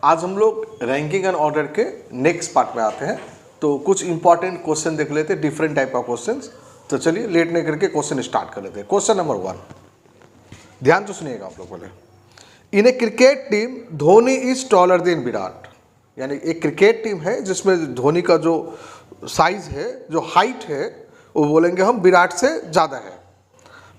आज हम लोग रैंकिंग एंड ऑर्डर के नेक्स्ट पार्ट में आते हैं। तो कुछ इंपॉर्टेंट क्वेश्चन देख लेते हैं, डिफरेंट टाइप ऑफ क्वेश्चंस। तो चलिए लेट नहीं करके क्वेश्चन स्टार्ट कर लेते हैं। क्वेश्चन नंबर 1, ध्यान से सुनिएगा आप लोग। पहले in a cricket team Dhoni is taller than Virat, यानी एक क्रिकेट टीम है जिसमें धोनी का जो साइज है, जो हाइट है, वो बोलेंगे हम विराट से ज़्यादा है।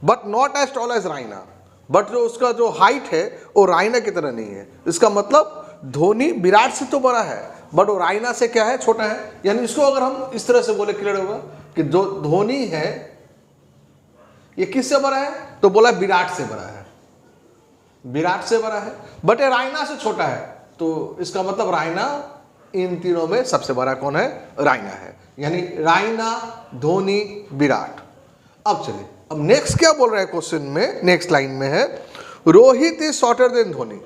But not as tall as Raina, but जो उसका जो हाइट है वो रायना की तरह नहीं है। इसका मतलब धोनी विराट से तो बड़ा है बट वो रायना से क्या है, छोटा है। यानी इसको अगर हम इस तरह से बोले क्लियर होगा कि जो धोनी है ये किससे बड़ा है, तो बोला विराट से बड़ा है, विराट से बड़ा है, बट ये रायना से छोटा है। तो इसका मतलब रायना इन तीनों में सबसे बड़ा कौन है, रायना है। यानी रायना, धोनी, विराट। अब चलिए, अब नेक्स्ट क्या बोल रहा है क्वेश्चन में, नेक्स्ट लाइन में है Rohit is shorter than Dhoni.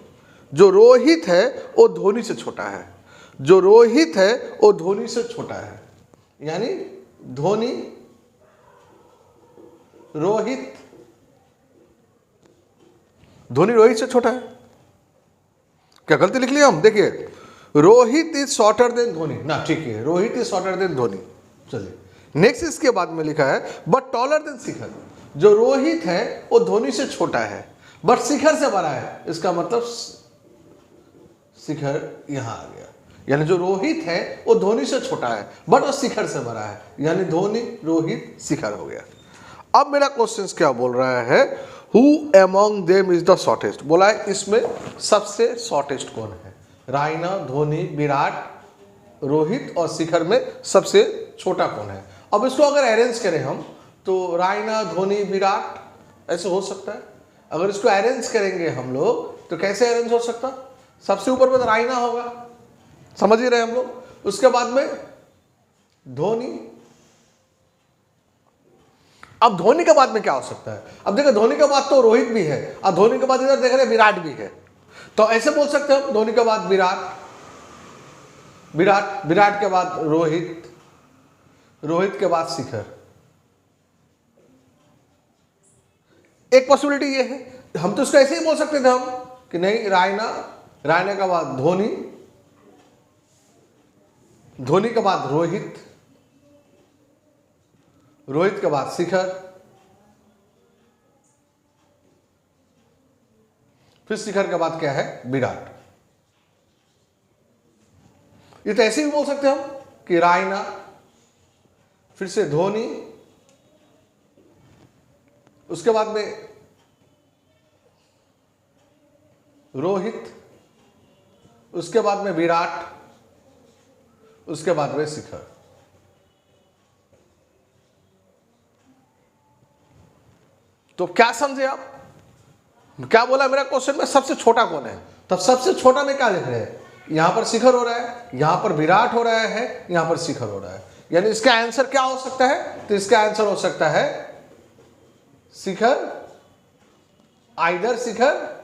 जो रोहित है वो धोनी से छोटा है, जो रोहित है वो धोनी से छोटा है। यानी धोनी, रोहित, धोनी रोहित से छोटा है। क्या गलती लिख लिया हम? देखिए Rohit is shorter than Dhoni ना, ठीक है, Rohit is shorter than Dhoni. चलिए नेक्स्ट इसके बाद में लिखा है बट टॉलर देन शिखर। जो रोहित है वो धोनी से छोटा है बट शिखर से बड़ा है। इसका मतलब शिखर यहां आ गया, यानी जो रोहित है वो धोनी से छोटा है बट वो शिखर से बड़ा है। यानी धोनी, रोहित, शिखर हो गया। अब मेरा क्वेश्चन क्या बोल रहा है, who among them is the shortest. बोला है इसमें सबसे शॉर्टेस्ट कौन है, रायना, धोनी, विराट, रोहित और शिखर में सबसे छोटा कौन है। अब इसको अगर अरेंज करें हम तो रायना, धोनी, विराट ऐसे हो सकता है। अगर इसको अरेंज करेंगे हम लोग तो कैसे अरेंज हो सकता, सबसे ऊपर में तो रायना होगा, समझ ही रहे हम लोग। उसके बाद में धोनी। अब धोनी के बाद में क्या हो सकता है, अब देखो धोनी के बाद तो रोहित भी है और धोनी के बाद इधर देख रहे विराट भी है। तो ऐसे बोल सकते हैं हम, धोनी के बाद विराट, विराट, विराट के बाद रोहित, रोहित के बाद शिखर। एक पॉसिबिलिटी ये है, हम तो इसको ऐसे ही बोल सकते थे हम कि नहीं, रायना, रायना के बाद धोनी, धोनी के बाद रोहित, रोहित के बाद शिखर, फिर शिखर के बाद क्या है, विराट। ये तो ऐसे भी बोल सकते हैं हम कि रायना, फिर से धोनी, उसके बाद में रोहित, उसके बाद में विराट, उसके बाद में शिखर। तो क्या समझे आप, क्या बोला मेरा क्वेश्चन में सबसे छोटा कौन है। तब सबसे छोटा में क्या लिख रहे हैं, यहां पर शिखर हो रहा है, यहां पर विराट हो रहा है, यहां पर शिखर हो रहा है। यानी इसका आंसर क्या हो सकता है, तो इसका आंसर हो सकता है शिखर, आइदर शिखर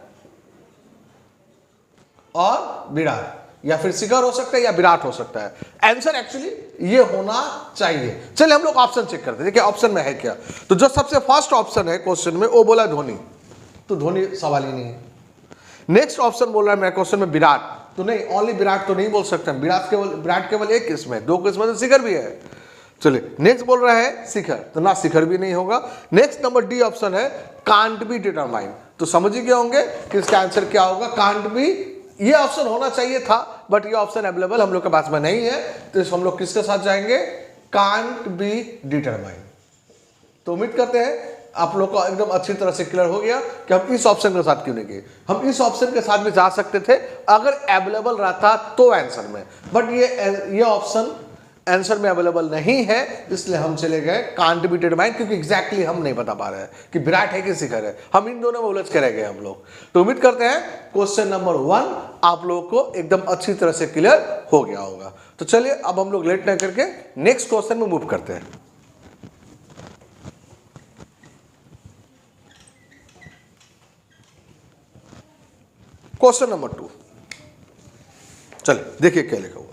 और विराट, या फिर शिखर हो सकता है या विराट हो सकता है। आंसर एक्चुअली ये होना चाहिए। चलिए हम लोग ऑप्शन चेक करते हैं, देखिए ऑप्शन में है क्या। तो जो सबसे फर्स्ट ऑप्शन है क्वेश्चन में वो बोला धोनी, तो धोनी सवाल ही नहीं है। नेक्स्ट ऑप्शन बोल रहा है मेरे क्वेश्चन में विराट, तो नहीं, ओनली विराट तो नहीं बोल सकते, विराट केवल एक किस्म है, दो किस्म तो शिखर भी है। चलिए नेक्स्ट बोल रहा है शिखर, तो ना शिखर भी नहीं होगा। नेक्स्ट नंबर डी ऑप्शन है कांट बी डिटरमाइन, तो समझ ही गए होंगे कि इसका आंसर क्या होगा, कांट बी। ये ऑप्शन होना चाहिए था बट ये ऑप्शन अवेलेबल हम लोग के पास में नहीं है, तो हम लोग किसके साथ जाएंगे, कांट बी डिटरमाइन। तो उम्मीद करते हैं आप लोग को एकदम अच्छी तरह से क्लियर हो गया कि हम इस ऑप्शन के साथ क्यों नहीं गए। हम इस ऑप्शन के साथ भी जा सकते थे अगर अवेलेबल रहता तो आंसर में, बट ये ऑप्शन आंसर में अवेलेबल नहीं है, इसलिए हम चले गए कांट बी डिटरमाइन, क्योंकि एग्जैक्टली हम नहीं बता पा रहे हैं कि विराट है कि शिखर है। हम इन दोनों में उलझ के रह गए हम लोग। तो उम्मीद करते हैं क्वेश्चन नंबर 1 आप लोगों को एकदम अच्छी तरह से क्लियर हो गया होगा। तो चलिए अब हम लोग लेट न करके नेक्स्ट क्वेश्चन में मूव करते हैं। क्वेश्चन नंबर 2, चलिए देखिए क्या लिखा हुआ है।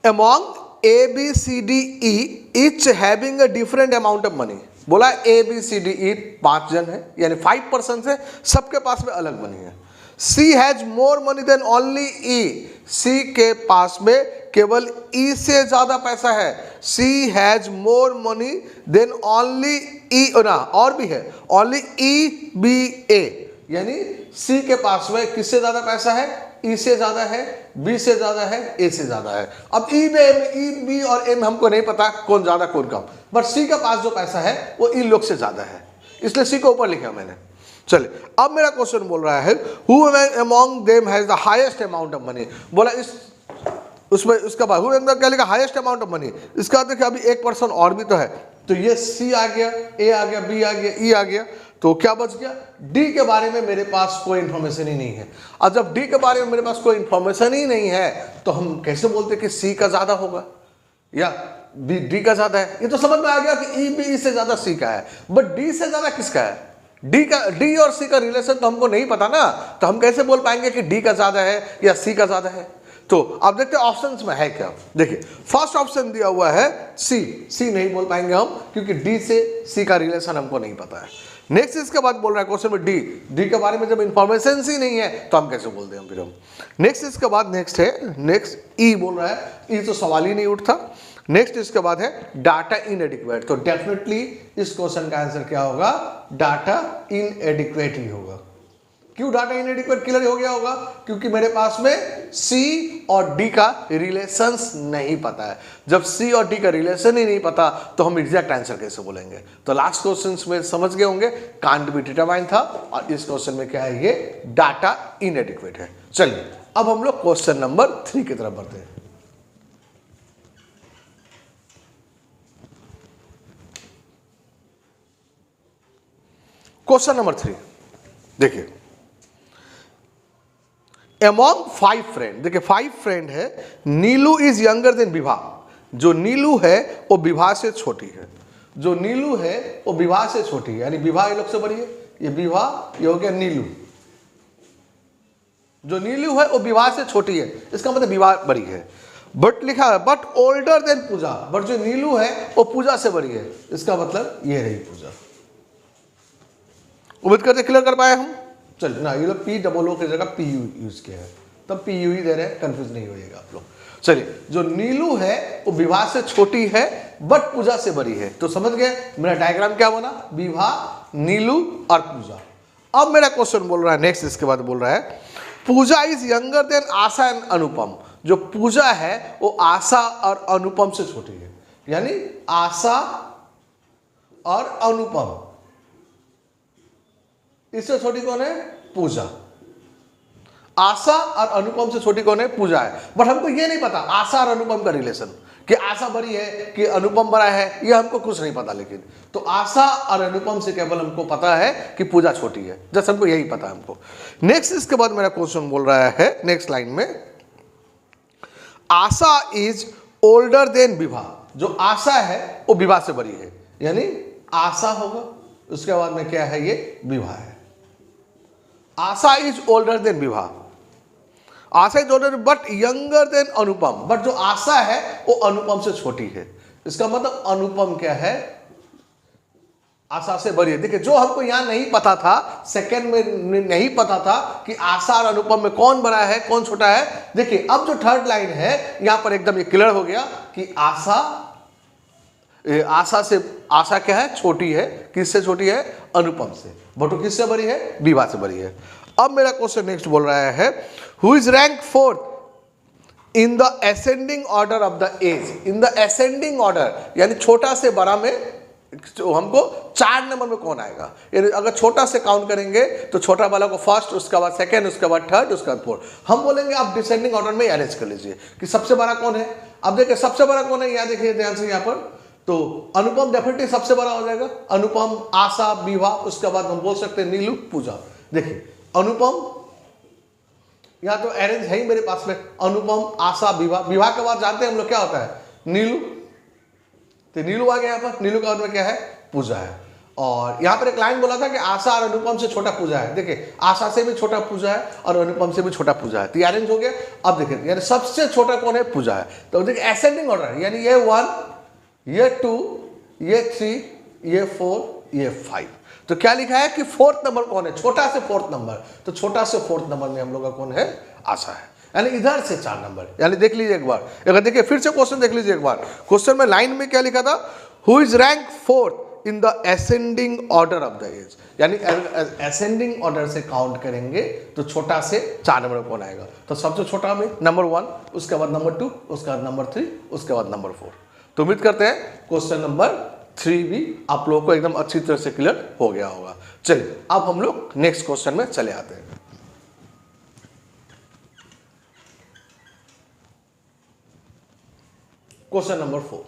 Among A, B, C, D, E, each having a different amount of money। बोला A, B, C, D, E 5 जन है, यानी 5% है, सबके पास में अलग मनी है। C has more money than only E, C के पास में केवल ई से ज्यादा पैसा है। C has more money than only E, ना और भी है, ओनली ई बी ए, यानी सी के पास में किससे ज्यादा पैसा है, ई से ज्यादा है, बी से ज्यादा है, ए से ज्यादा है। अब ई में ई बी और एम हमको नहीं पता कौन ज्यादा कौन कम, बट सी के पास जो पैसा है वो इन लोग से ज्यादा है, इसलिए सी को ऊपर लिखा मैंने। चलिए अब मेरा क्वेश्चन बोल रहा है who among them has the highest amount of money, बोला इस उसमें उसका बाद हु क्या लिखा, हाईएस्ट अमाउंट ऑफ मनी। इसका देखिए अभी एक पर्सन और भी तो है, तो ये सी आ गया, ए आ गया, बी आ गया, ई आ गया, तो क्या बच गया, डी के बारे में मेरे पास कोई इंफॉर्मेशन ही नहीं है। और जब डी के बारे में मेरे पास कोई इंफॉर्मेशन ही नहीं है तो हम कैसे बोलते कि सी का ज्यादा होगा या बी डी का ज्यादा है। ये तो समझ में आ गया कि ई बी से ज्यादा सी का है, बट डी से ज्यादा किसका है, डी और सी का रिलेशन तो हमको नहीं पता ना, तो हम कैसे बोल पाएंगे कि डी का ज्यादा है या सी का ज्यादा है। तो अब देखते हैं ऑप्शंस में है क्या। देखिए फर्स्ट ऑप्शन दिया हुआ है सी, सी नहीं बोल पाएंगे हम क्योंकि डी से सी का रिलेशन हमको नहीं पता है। नेक्स्ट इसके बाद बोल रहा है क्वेश्चन में डी, डी के बारे में जब इंफॉर्मेशन ही नहीं है तो हम कैसे बोलते हैं फिर हम। नेक्स्ट इसके बाद नेक्स्ट है, नेक्स्ट ई बोल रहा है, ई तो सवाल ही नहीं उठता। नेक्स्ट इसके बाद है डाटा इनएडिक्वेट, तो डेफिनेटली इस क्वेश्चन का आंसर क्या होगा, डाटा इनएडिक्वेट ही होगा। क्यों डाटा इनएडिक्वेट क्लियर हो गया होगा, क्योंकि मेरे पास में सी और डी का रिलेशंस नहीं पता है। जब सी और डी का रिलेशन ही नहीं पता तो हम एग्जैक्ट आंसर कैसे बोलेंगे। तो लास्ट क्वेश्चंस में समझ गए होंगे कांट बी डिटरमाइन था, और इस क्वेश्चन में क्या है, ये डाटा इनएडिक्वेट है। चलिए अब हम लोग क्वेश्चन नंबर 3 की तरफ बढ़ते हैं। क्वेश्चन नंबर 3 देखिए, अमॉन्ग 5 फ्रेंड, देखिए 5 फ्रेंड है, नीलू इज यंगर देन विभा, जो नीलू है वो विभा से छोटी है, जो नीलू है वो विभा से छोटी है, यानी विभा ये लोग से बड़ी है, ये विभा ये हो गया नीलू, जो नीलू है वो विभा से छोटी है, इसका मतलब विभा बड़ी है। बट लिखा है but older than Pooja, but जो नीलू है वो पूजा से बड़ी है, इसका मतलब ये रही पूजा। उम्मीद करते क्लियर कर पाए हम। चलिए ना, ये लोग पी डबल ओ की जगह पी यू यूज किया है, तब पी यू ही दे रहे हैं, कंफ्यूज नहीं होइएगा आप लोग। चलिए जो नीलू है वो विभा से छोटी है बट पूजा से बड़ी है, तो समझ गए मेरा डायग्राम क्या बना, विभा, नीलू और पूजा। अब मेरा क्वेश्चन बोल रहा है नेक्स्ट, इसके बाद बोल रहा है Pooja is younger than Asha and Anupam, जो पूजा है वो आशा और अनुपम से छोटी है, यानी आशा और अनुपम, इससे छोटी कौन है, पूजा। आशा और अनुपम से छोटी कौन है, पूजा है। बट हमको ये नहीं पता आशा और अनुपम का रिलेशन, कि आशा बड़ी है कि अनुपम बड़ा है, ये हमको कुछ नहीं पता। लेकिन तो आशा और अनुपम से केवल हमको पता है कि पूजा छोटी है, जैसे हमको यही पता है हमको। नेक्स्ट इसके बाद मेरा क्वेश्चन बोल रहा है नेक्स्ट लाइन में, आशा इज ओल्डर देन विभा, जो आशा है वो विभा से बड़ी है, यानी आशा होगा, उसके बाद में क्या है, ये विभा है। Asha is older than Vibha, Asha is older but younger than Anupam, but जो आशा है वो अनुपम से छोटी है, इसका मतलब अनुपम क्या है, आशा से बड़ी है। देखिए जो हमको यहां नहीं पता था, सेकंड में नहीं पता था कि आशा और अनुपम में कौन बड़ा है कौन छोटा है। देखिए अब जो थर्ड लाइन है यहां पर एकदम ये क्लियर हो गया कि आशा से, आशा क्या है, छोटी है, किससे छोटी है, अनुपम से, बट वो किससे बड़ी है, विभा से बड़ी है। अब मेरा क्वेश्चन नेक्स्ट बोल रहा है who is rank 4th in the ascending order of the age, in the ascending order, यानी छोटा से बड़ा में तो हमको 4 नंबर में कौन आएगा, यानी अगर छोटा से काउंट करेंगे तो छोटा वाला को फर्स्ट, उसके बाद सेकंड, उसके बाद थर्ड, उसके बाद फोर्थ। हम बोलेंगे आप डिसेंडिंग ऑर्डर में अरेंज कर लीजिए कि सबसे बड़ा कौन है। अब देखिए सबसे बड़ा कौन है, यहाँ देखिए ध्यान से, यहाँ पर तो अनुपम डेफिनेटली सबसे बड़ा हो जाएगा, अनुपम, आशा, विभा, उसके बाद हम बोल सकते हैं नीलू, पूजा। देखिए अनुपम यहाँ तो अरेंज है ही मेरे पास में, अनुपम, आशा, विभा, विभा के बाद जानते हैं हम लोग क्या होता है, नीलू, तो नीलू आ गया यहाँ पर, नीलू का मतलब क्या है, पूजा है। और यहाँ पर एक लाइन बोला था कि आशा और अनुपम से छोटा पूजा है, देखिए आशा से भी छोटा पूजा है और अनुपम से भी छोटा पूजा है, तो अरेंज हो गया। अब देखिए यानी सबसे छोटा कौन है, पूजा है। तो देखिए असेंडिंग ऑर्डर, यानी ये 1, ये 2, ये 3, ये 4, ये 5, तो क्या लिखा है कि फोर्थ नंबर कौन है, छोटा से फोर्थ नंबर, तो छोटा से फोर्थ नंबर में हम लोग का कौन है, आशा है, यानी इधर से 4 नंबर। यानी देख लीजिए एक बार, अगर देखिए फिर से क्वेश्चन देख लीजिए एक बार, क्वेश्चन में लाइन में क्या लिखा था, who is rank fourth in the ascending order of the age, यानी असेंडिंग ऑर्डर से काउंट करेंगे तो छोटा से 4 नंबर कौन आएगा, तो सबसे छोटा में नंबर 1, उसके बाद नंबर 2, उसके बाद नंबर 3, उसके बाद नंबर 4। तो उम्मीद करते हैं क्वेश्चन नंबर 3 भी आप लोगों को एकदम अच्छी तरह से क्लियर हो गया होगा। चलिए अब हम लोग नेक्स्ट क्वेश्चन में चले आते हैं। Question number 4,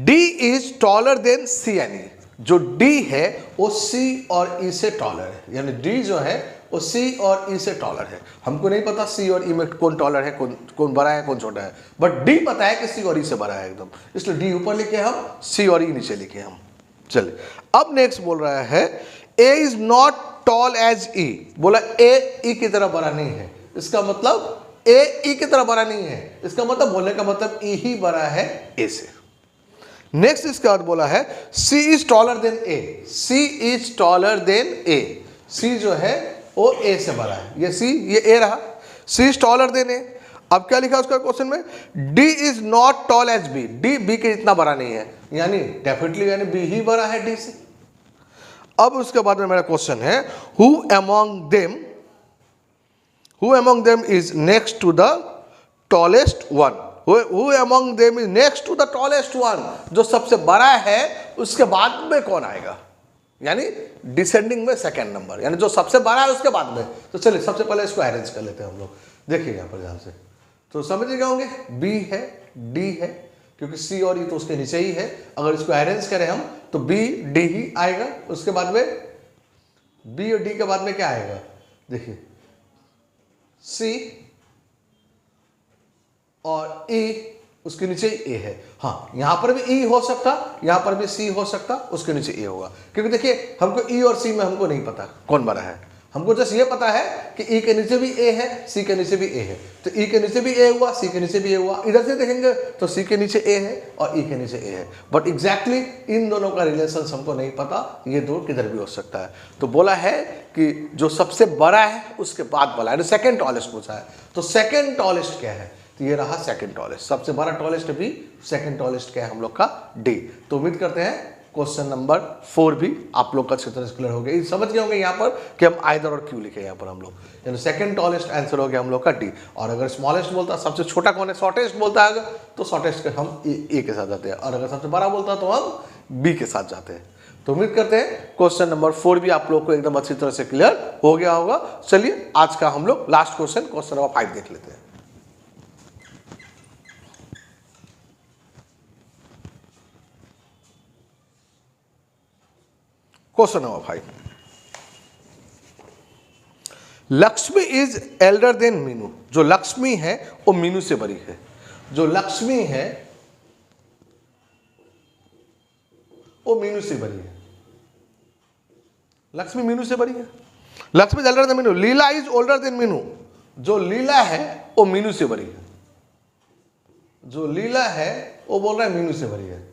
D is taller then C and E। जो D है वो C और E से टॉलर है, यानी D जो है वो C और E से टॉलर है। हमको नहीं पता C और E में कौन टॉलर है, कौन बड़ा है कौन छोटा है, बट D पता है कि C और E से बड़ा है एकदम, इसलिए D ऊपर लिखे हम, C और E नीचे लिखे हम। चलिए अब नेक्स्ट बोल रहा है A is not tall as E। बोला A E की तरह बड़ा नहीं है, इसका मतलब A E की तरह बड़ा नहीं है, इसका मतलब बोलने का मतलब E ही बड़ा है A से। नेक्स्ट इसके बाद बोला है C is taller than A, C is taller than A, C जो है वो A से बड़ा है, ये C ये A रहा, C is taller than A। अब क्या लिखा उसका क्वेश्चन में, D is not tall as B, D B के इतना बड़ा नहीं है, यानी डेफिनेटली यानी B ही बड़ा है D से। अब उसके बाद में मेरा क्वेश्चन है who among them is next to the tallest one, Who among them is next to the tallest one, जो सबसे बड़ा है उसके बाद में कौन आएगा, यानी डिसेंडिंग में सेकंड नंबर, यानी जो सबसे बड़ा है उसके बाद में। तो चलिए सबसे पहले इसको अरेंज कर लेते हैं हम लोग, देखिए यहाँ पर ध्यान से, तो समझ गए होंगे B है, D है, क्योंकि C और E तो उसके नीचे ही है, अगर इसको अरेंज करें हम तो B D ही आएगा, उसके बाद में B और D के बाद में क्या आएगा, देखिए C और E, उसके नीचे A है। हाँ यहां पर भी E हो सकता, यहां पर भी C हो सकता, उसके नीचे A होगा, क्योंकि देखिए हमको E और C में हमको नहीं पता कौन बड़ा है, हमको जस्ट ये पता है कि E के नीचे भी A है, C के नीचे भी A है, तो E के नीचे भी A हुआ, C के नीचे भी A हुआ, इधर से देखेंगे तो C के नीचे A है और E के नीचे A है, बट एग्जैक्टली इन दोनों का रिलेशन हमको नहीं पता, ये दो किधर भी हो सकता है। तो बोला है कि जो सबसे बड़ा है उसके बाद बोला है, सेकेंड टॉलेस्ट पूछा है, तो सेकेंड टॉलेस्ट क्या है, तो ये रहा सेकंड टॉलेस्ट, सबसे बड़ा टॉलेस्ट भी, सेकंड टॉलेस्ट क्या है हम लोग का D। तो उम्मीद करते हैं क्वेश्चन नंबर 4 भी आप लोग का अच्छी तरह से क्लियर हो गया, समझ गए होंगे यहाँ पर कि हम आइदर और क्यों लिखे यहाँ पर हम लोग, यानी सेकंड टॉलेस्ट आंसर हो गया हम लोग का D। और अगर स्मॉलेस्ट बोलता, सबसे छोटा कौन है, शॉर्टेस्ट बोलता है तो शॉर्टेस्ट हम A के साथ जाते हैं, और अगर सबसे बड़ा बोलता है तो हम B के साथ जाते हैं। तो उम्मीद करते हैं क्वेश्चन नंबर 4 भी आप लोग को एकदम अच्छी तरह से क्लियर हो गया होगा। चलिए आज का हम लोग लास्ट क्वेश्चन नंबर 5 देख लेते हैं। Question number 5, Lakshmi is elder than Meenu. जो लक्ष्मी है वो मीनू से बड़ी है, जो लक्ष्मी है वो मीनू से बड़ी है, लक्ष्मी मीनू से बड़ी है, Lakshmi is elder than Meenu. Leela is older than Meenu, जो लीला है वो मीनू से बड़ी है, जो लीला है वो बोल रहा है मीनू से बड़ी है।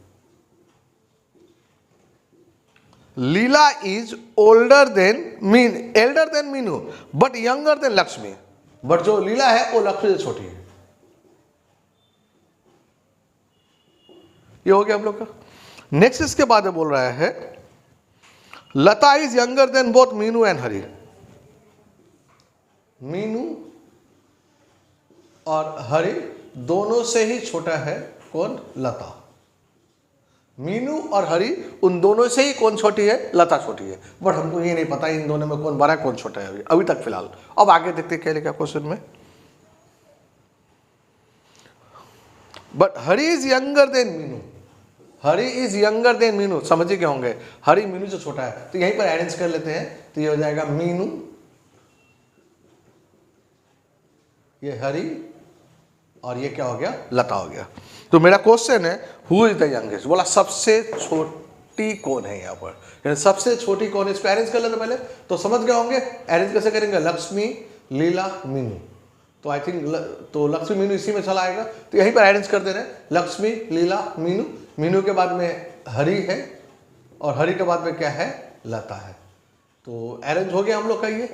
Leela is older than elder than Meenu but younger than Lakshmi, but जो लीला है वो लक्ष्मी से छोटी है। ये हो गया हम लोग का। नेक्स्ट इसके बाद बोल रहा है Lata is younger than both Meenu and Hari. Meenu और हरि दोनों से ही छोटा है कौन, लता। मीनू और हरि उन दोनों से ही कौन छोटी है, लता छोटी है, बट हमको ये नहीं पता इन दोनों में कौन बड़ा है कौन छोटा है अभी तक फिलहाल। अब आगे देखते क्या लिखा क्वेश्चन में, but Hari is younger then Meenu, Hari is younger then Meenu, समझ के होंगे हरि मीनू से छोटा है, तो यहीं पर अरेंज कर लेते हैं, तो ये हो जाएगा मीनू, ये हरि और ये क्या हो गया, लता हो गया। तो मेरा क्वेश्चन है हु इज द यंगेस्ट, बोला सबसे छोटी कौन है यहाँ पर, यानी सबसे छोटी कौन है, इसको अरेंज कर लेते पहले, तो समझ गए होंगे अरेंज कैसे करेंगे, लक्ष्मी लीला मीनू, तो आई थिंक तो लक्ष्मी मीनू इसी में चला आएगा, तो यहीं पर अरेंज कर दे रहे हैं लक्ष्मी लीला मीनू, मीनू के बाद में हरी है और हरी के बाद में क्या है, लता है। तो अरेंज हो गया हम लोग का ये।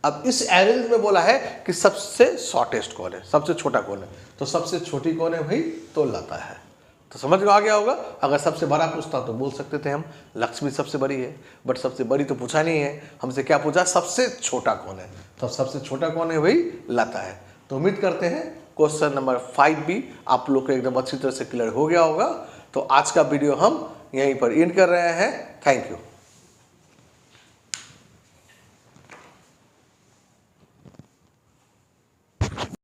अब इस अरेंज में बोला है कि सबसे शॉर्टेस्ट कौन है, सबसे छोटा कौन है, तो सबसे छोटी कौन है भाई, तो लता है। तो समझ में आ गया होगा। अगर सबसे बड़ा पूछता तो बोल सकते थे हम लक्ष्मी सबसे बड़ी है, बट सबसे बड़ी तो पूछा नहीं है, हमसे क्या पूछा, सबसे छोटा कौन है, तो सबसे छोटा कौन है भाई, लता है। तो उम्मीद करते हैं क्वेश्चन नंबर 5 भी आप लोग को एकदम अच्छी तरह से क्लियर हो गया होगा। तो आज का वीडियो हम यहीं पर एंड कर रहे हैं। Thank you.